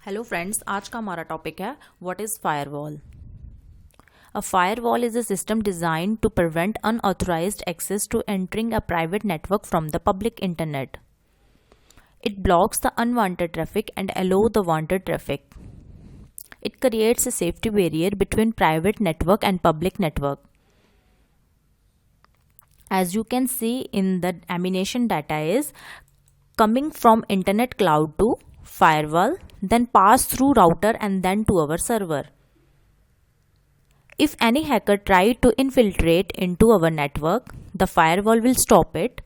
Hello friends, आज का हमारा टॉपिक है what is firewall. A firewall is a system design to prevent unauthorized access to entering a private network from the public internet. It blocks the unwanted traffic and allows the wanted traffic. It creates a safety barrier between private network and public network. As you can see in the animation, data is coming from internet cloud to firewall, then pass through router and then to our server. If any hacker tries to infiltrate into our network, the firewall will stop it.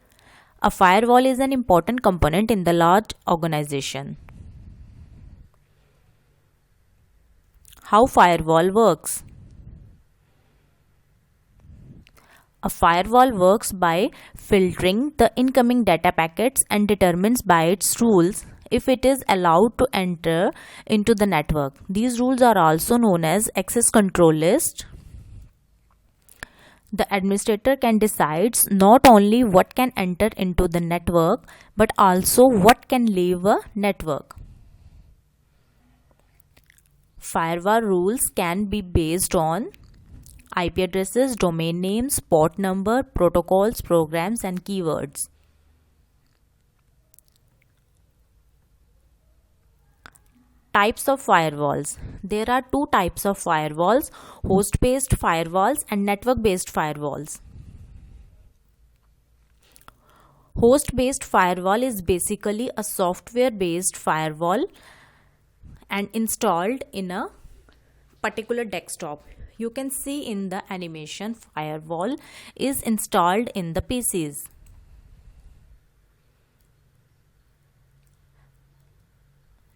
A firewall is an important component in the large organization. How firewall works? A firewall works by filtering the incoming data packets and determines by its rules if it is allowed to enter into the network. These rules are also known as access control list. The administrator can decide not only what can enter into the network but also what can leave a network. Firewall rules can be based on IP addresses, domain names, port number, protocols, programs, and keywords. Types of firewalls. There are two types of firewalls: host-based firewalls and network-based firewalls. Host-based firewall is basically a software-based firewall and installed in a particular desktop. You can see in the animation, firewall is installed in the PCs.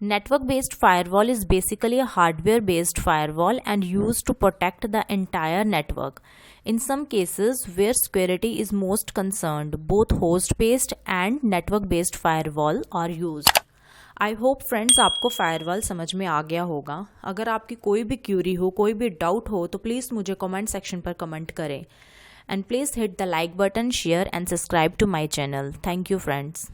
Network-based firewall is basically a hardware-based firewall and used to protect the entire network. In some cases where security is most concerned, both host-based and network-based firewall are used. I hope friends आपको firewall समझ में आ गया होगा. अगर आपकी कोई भी Curie हो, कोई भी डाउट हो तो प्लीज़ मुझे कमेंट सेक्शन पर कमेंट करें. And please hit the like button, share and subscribe to my channel. Thank you friends.